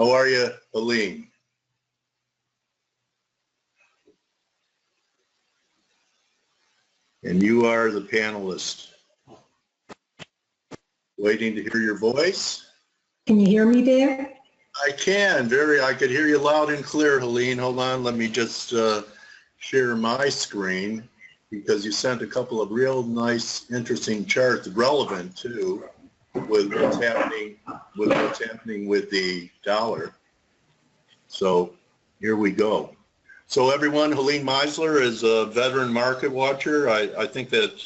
How are you, Helene? And you are the panelist. Waiting to hear your voice. Can you hear me, Dale? I can, I could hear you loud and clear, Helene. Hold on, let me just share my screen, because you sent a couple of real nice, interesting charts, relevant too, with what's happening with the dollar. So here we go. So everyone, Helene Meisler is a veteran market watcher. I think that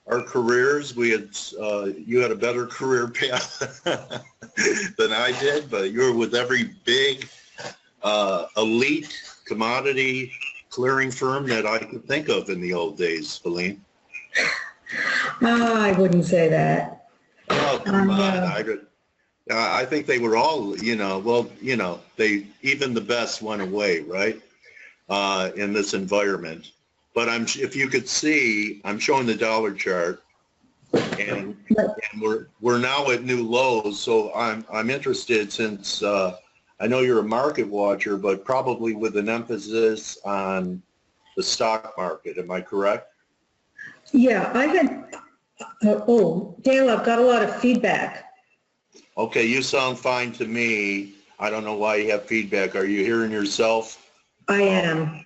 our careers, you had a better career path than I did, but you were with every big elite commodity clearing firm that I could think of in the old days, Helene. I wouldn't say that. Oh, come on. I think they were all, they, even the best went away, right? In this environment. But if you could see, I'm showing the dollar chart, and we're now at new lows. So I'm interested, since I know you're a market watcher, but probably with an emphasis on the stock market. Am I correct? Yeah, Dale, I've got a lot of feedback. Okay, you sound fine to me. I don't know why you have feedback. Are you hearing yourself? I am.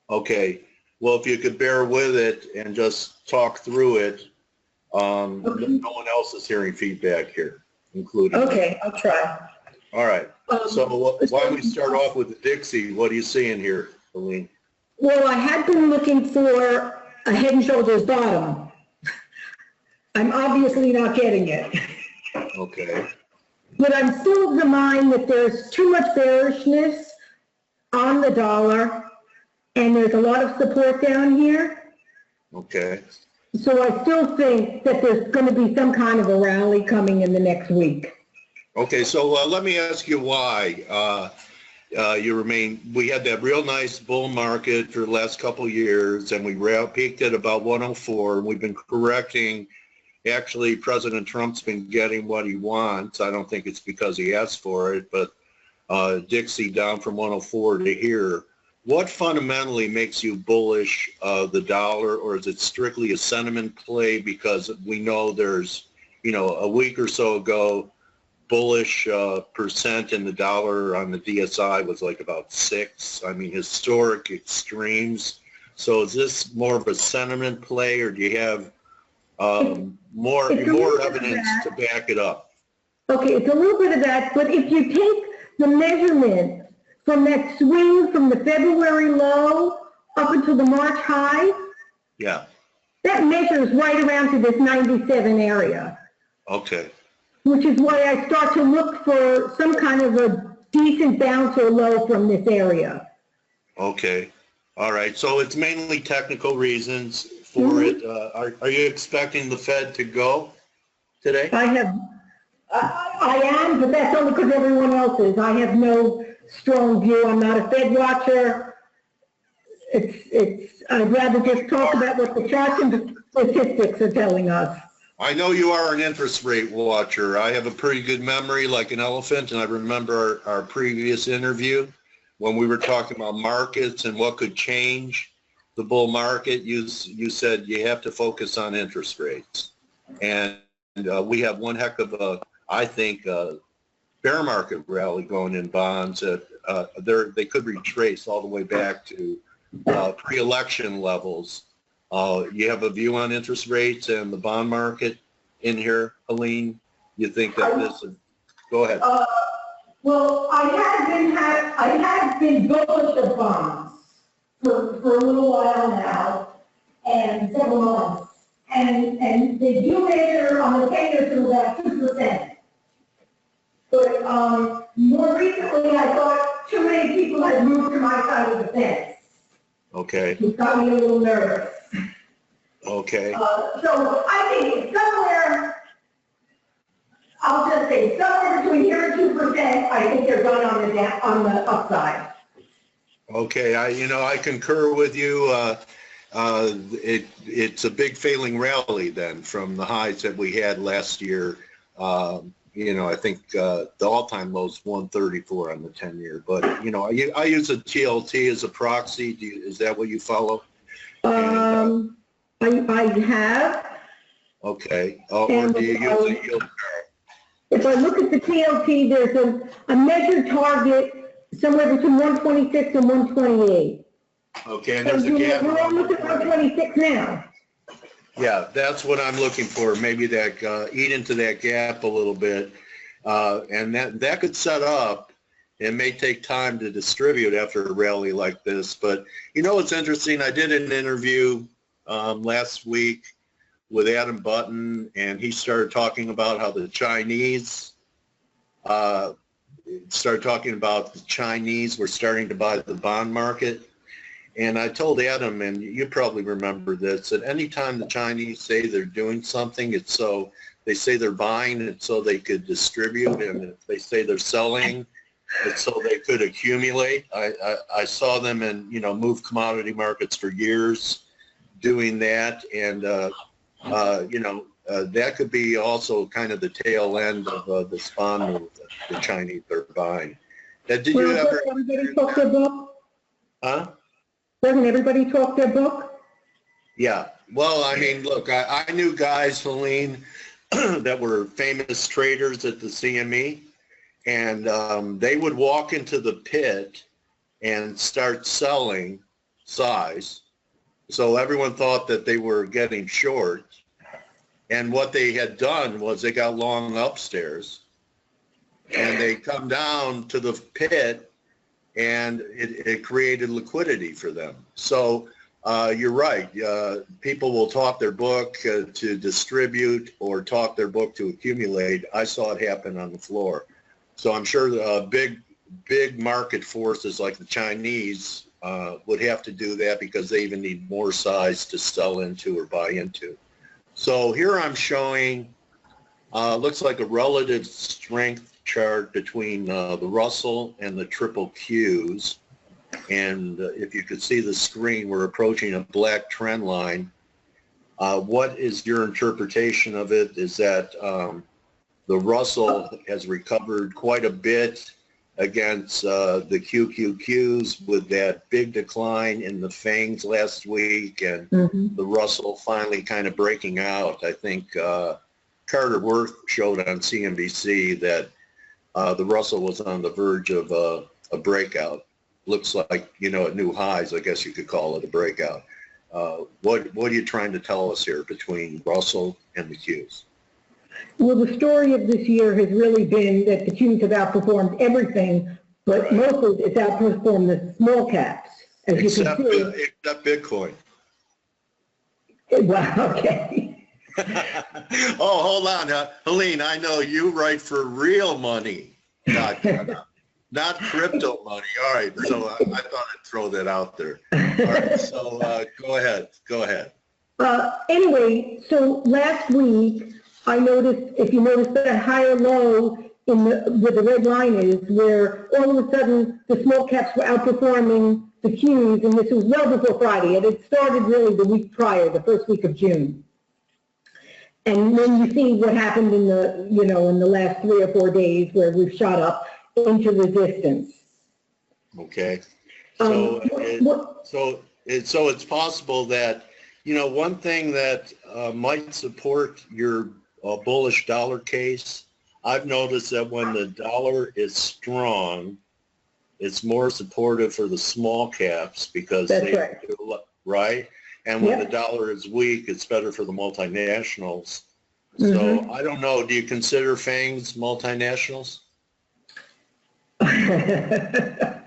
Okay. Well, if you could bear with it and just talk through it, Okay. No one else is hearing feedback here, including Okay, I'll try. All right. So why don't we start off with the Dixie? What are you seeing here, Helene? Well, I had been looking for a head and shoulders bottom. I'm obviously not getting it. Okay. But I'm still of the mind that there's too much bearishness on the dollar, and there's a lot of support down here. Okay. So I still think that there's going to be some kind of a rally coming in the next week. Okay, so let me ask you why we had that real nice bull market for the last couple of years, and we peaked at about 104, and we've been correcting. Actually, President Trump's been getting what he wants. I don't think it's because he asked for it, but Dixie down from 104 to here. What fundamentally makes you bullish the dollar, or is it strictly a sentiment play? Because we know there's, a week or so ago, bullish percent in the dollar on the DSI was like about 6. I mean, historic extremes. So is this more of a sentiment play, or do you have more evidence to back it up? Okay, it's a little bit of that, but if you take the measurement from that swing from the February low up until the March high, yeah, that measures right around to this 97 area. Okay. Which is why I start to look for some kind of a decent bounce or low from this area. Okay. All right. So it's mainly technical reasons for it. Are you expecting the Fed to go today? I am, but that's only because everyone else is. I have no strong view. I'm not a Fed watcher. I'd rather just talk about what the charts and the statistics are telling us. I know you are an interest rate watcher. I have a pretty good memory, like an elephant, and I remember our previous interview when we were talking about markets and what could change the bull market. You said you have to focus on interest rates. And we have one heck of a, I think, bear market rally going in bonds. They could retrace all the way back to pre-election levels. You have a view on interest rates and the bond market in here, Helene? You think that this is, go ahead. Well, I have been bullish of bonds for a little while now, and several months. And they do measure on the 10-year to about 2%. But more recently, I thought too many people had moved to my side of the fence. Okay. It got me a little nervous. Okay. So I think it's somewhere, I'll just say somewhere between here and 2%, I think they're going on the upside. Okay, I concur with you. It's a big failing rally then from the highs that we had last year. I think the all-time low is 134 on the 10-year. But I use a TLT as a proxy. Is that what you follow? I have. Okay. Or do you use a yield curve? If I look at the TLT, there's a measured target somewhere between 126 and 128. Okay, and there's a gap. We're almost at 126 now. Yeah, that's what I'm looking for. Maybe that eat into that gap a little bit, and that could set up. It may take time to distribute after a rally like this, but what's interesting? I did an interview last week with Adam Button, and he started talking about how the Chinese were starting to buy the bond market. And I told Adam, and you probably remember this, that anytime the Chinese say they're doing something, it's so they say they're buying it so they could distribute, and if they say they're selling, it's so they could accumulate. I saw them move commodity markets for years doing that, and that could be also kind of the tail end of this bond move that the Chinese are buying. Did you ever? Everybody talk their book? Huh? Doesn't everybody talk their book? Yeah. Well, I mean, look, I knew guys, Helene, that were famous traders at the CME, and they would walk into the pit and start selling size. So everyone thought that they were getting short. And what they had done was they got long upstairs, and they come down to the pit, and it created liquidity for them. So you're right. People will talk their book to distribute or talk their book to accumulate. I saw it happen on the floor. So I'm sure big market forces like the Chinese would have to do that because they even need more size to sell into or buy into. So here I'm showing, looks like a relative strength chart between the Russell and the triple Qs. And if you could see the screen, we're approaching a black trend line. What is your interpretation of it? Is that the Russell has recovered quite a bit against the QQQs with that big decline in the FANGs last week, and the Russell finally kind of breaking out. I think Carter Worth showed on CNBC that the Russell was on the verge of a breakout. Looks like, at new highs, I guess you could call it a breakout. What are you trying to tell us here between Russell and the Qs? Well, the story of this year has really been that the Qs have outperformed everything, but mostly it's outperformed the small caps, as you can see. Except Bitcoin. Well, okay. Oh, hold on, Helene. I know you write for real money, not crypto money. All right, so I thought I'd throw that out there. All right, so go ahead. Anyway, so last week I noticed, if you notice that higher low where the red line is, where all of a sudden the small caps were outperforming the Qs, and this was well before Friday. It had started really the week prior, the first week of June. And then you see what happened in the last 3 or 4 days where we've shot up into resistance. Okay. So it's possible that, one thing that might support your bullish dollar case, I've noticed that when the dollar is strong, it's more supportive for the small caps because right? And when the dollar is weak, it's better for the multinationals. So I don't know, do you consider FANGs multinationals? I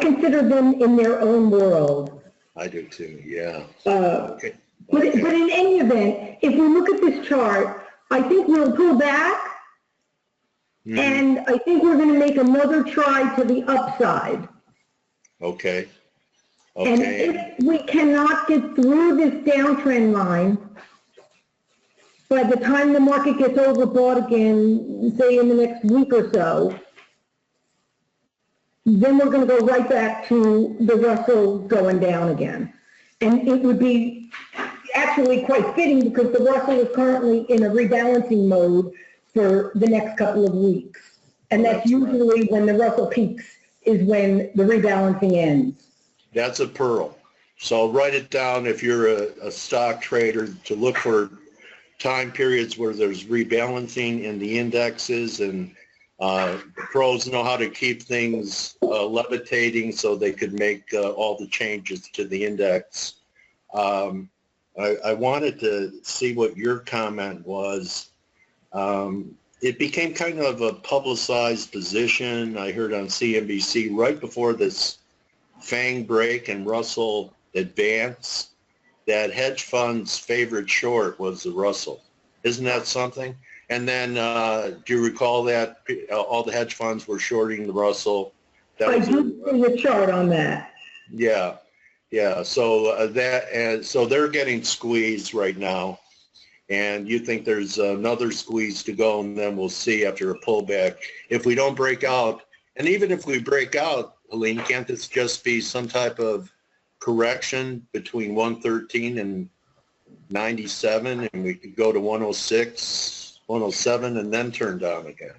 consider them in their own world. I do too, yeah. Okay. But in any event, if we look at this chart, I think we'll pull back, and I think we're going to make another try to the upside. Okay. And if we cannot get through this downtrend line, by the time the market gets overbought again, say in the next week or so, then we're going to go right back to the Russell going down again. And it would be actually quite fitting because the Russell is currently in a rebalancing mode. for the next couple of weeks. And that's usually when the Russell peaks, is when the rebalancing ends. That's a pearl. So write it down if you're a stock trader, to look for time periods where there's rebalancing in the indexes, and pros know how to keep things levitating so they could make all the changes to the index. I wanted to see what your comment was. It became kind of a publicized position. I heard on CNBC right before this FANG break and Russell advance that hedge funds' favorite short was the Russell. Isn't that something? And then do you recall that all the hedge funds were shorting the Russell? I do see a chart on that. Yeah, yeah. So so they're getting squeezed right now. And you think there's another squeeze to go, and then we'll see after a pullback. If we don't break out, and even if we break out, Helene, can't this just be some type of correction between 113 and 97, and we could go to 106, 107, and then turn down again?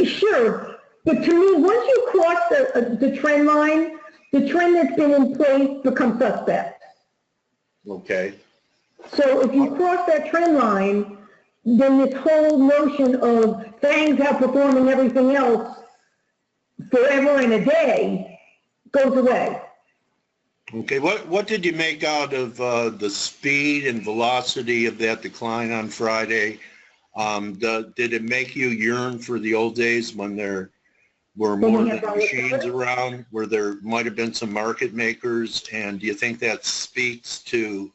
Sure, but to me, once you cross the trend line, the trend that's been in place becomes suspect. Okay. So if you cross that trend line, then this whole notion of FANGs outperforming everything else forever and a day goes away. Okay, what did you make out of the speed and velocity of that decline on Friday? Did it make you yearn for the old days when there were more than machines around, where there might have been some market makers? And do you think that speaks to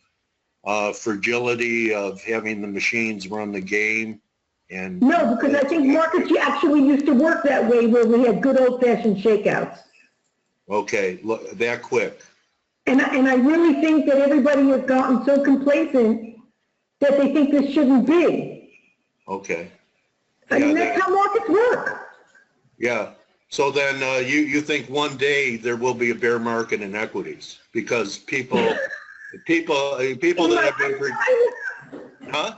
fragility of having the machines run the game? And no, because I think markets actually used to work that way, where we had good old-fashioned shakeouts. Okay, look, that quick. And I really think that everybody has gotten so complacent that they think this shouldn't be. Okay. I mean, that's how markets work. Yeah. So then you think one day there will be a bear market in equities because people that have been, huh?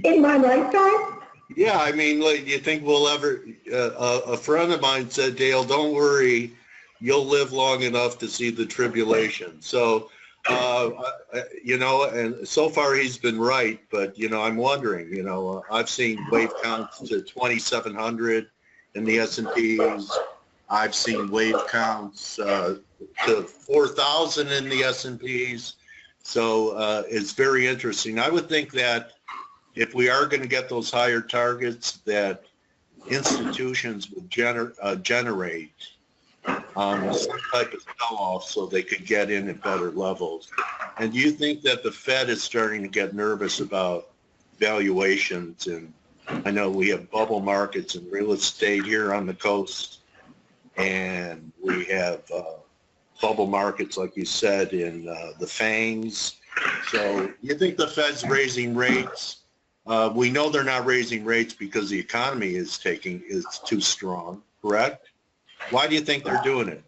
In my lifetime? Yeah, I mean, like, you think we'll ever? A friend of mine said, Dale, don't worry, you'll live long enough to see the tribulation. So, and so far he's been right, but I'm wondering. I've seen wave counts to 2,700 in the S&Ps. I've seen wave counts to 4,000 in the S&Ps. So it's very interesting. I would think that if we are going to get those higher targets, that institutions would generate some type of sell-off so they could get in at better levels. And do you think that the Fed is starting to get nervous about valuations? And I know we have bubble markets in real estate here on the coast, and we have bubble markets, like you said, in the FANGs. So you think the Fed's raising rates? We know they're not raising rates because the economy is too strong, correct? Why do you think they're doing it?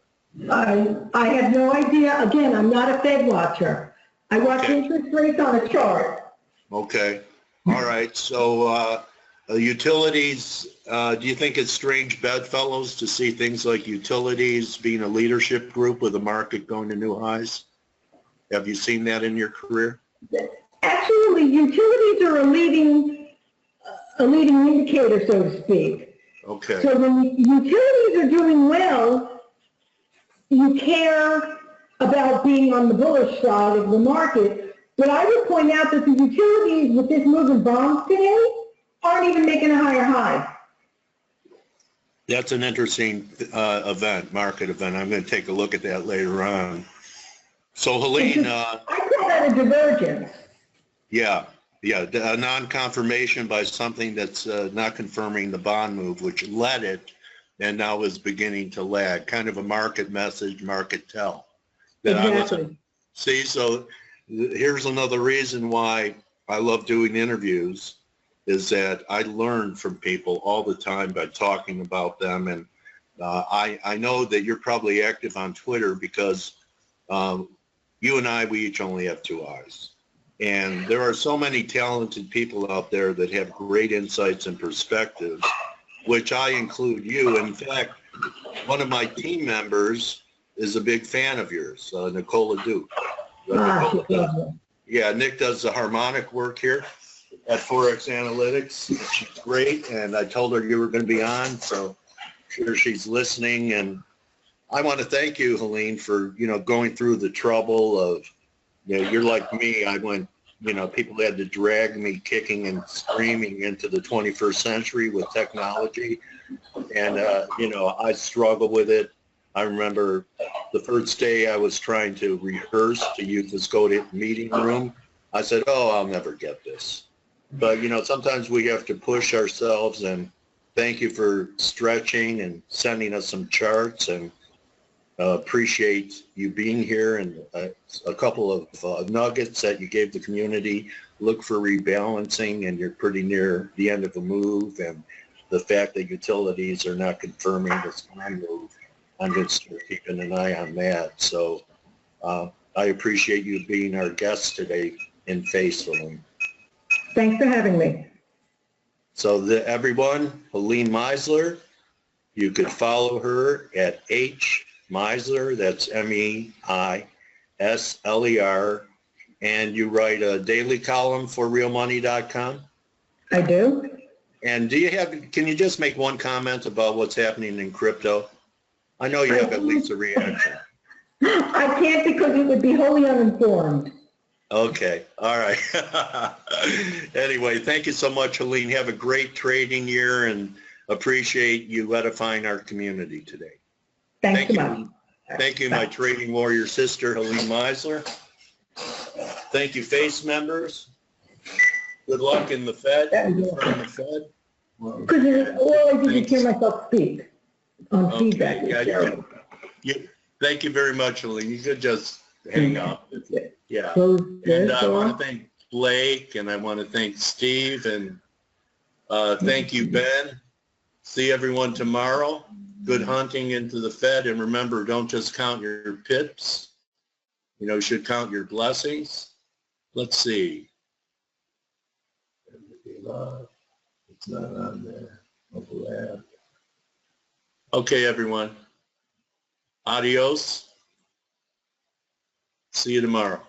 I have no idea. Again, I'm not a Fed watcher. I watch interest rates on a chart. Okay. All right. So utilities, do you think it's strange bedfellows to see things like utilities being a leadership group with the market going to new highs? Have you seen that in your career? Actually, utilities are a leading indicator, so to speak. Okay. So when utilities are doing well, you care about being on the bullish side of the market. But I would point out that the utilities with this move in bonds today aren't even making a higher high. That's an interesting market event. I'm going to take a look at that later on. So Helene, I call that a divergence. Yeah, a non-confirmation by something that's not confirming the bond move, which led it, and now is beginning to lag. Kind of a market message, market tell. Exactly. See, so here's another reason why I love doing interviews, is that I learn from people all the time by talking about them. And I know that you're probably active on Twitter because you and I, we each only have two eyes. And there are so many talented people out there that have great insights and perspectives, which I include you. In fact, one of my team members is a big fan of yours, Nicola Duke. Yeah, Nick does the harmonic work here at ForexAnalytix. She's great, and I told her you were going to be on, so I'm sure she's listening. And I want to thank you, Helene, for, you know, going through the trouble of, you know, you're like me. I went, you know, people had to drag me kicking and screaming into the 21st century with technology. And, you know, I struggle with it. I remember the first day I was trying to rehearse to use this meeting room. I said, oh, I'll never get this. But, you know, sometimes we have to push ourselves, and thank you for stretching and sending us some charts, and appreciate you being here, and a couple of nuggets that you gave the community. Look for rebalancing, and you're pretty near the end of a move, and the fact that utilities are not confirming this move, I'm going to start keeping an eye on that. So I appreciate you being our guest today in F.A.C.E. Thanks for having me. So everyone, Helene Meisler, you could follow her at H Meisler, that's MEISLER, and you write a daily column for realmoney.com? I do. And can you just make one comment about what's happening in crypto? I know you have at least a reaction. I can't, because it would be wholly uninformed. Okay, all right. Anyway, thank you so much, Helene. Have a great trading year, and appreciate you edifying our community today. Thank you. Thank you, my trading warrior sister, Helene Meisler. Thank you, F.A.C.E. members. Good luck in the Fed. Because all I did is hear myself speak on feedback. Thank you very much, Helene. You could just hang up. Yeah. And I want to thank Blake, and I want to thank Steve, and thank you, Ben. See everyone tomorrow. Good hunting into the Fed, and remember, don't just count your pips. You know, you should count your blessings. Let's see. It's not on there. Okay, everyone. Adios. See you tomorrow.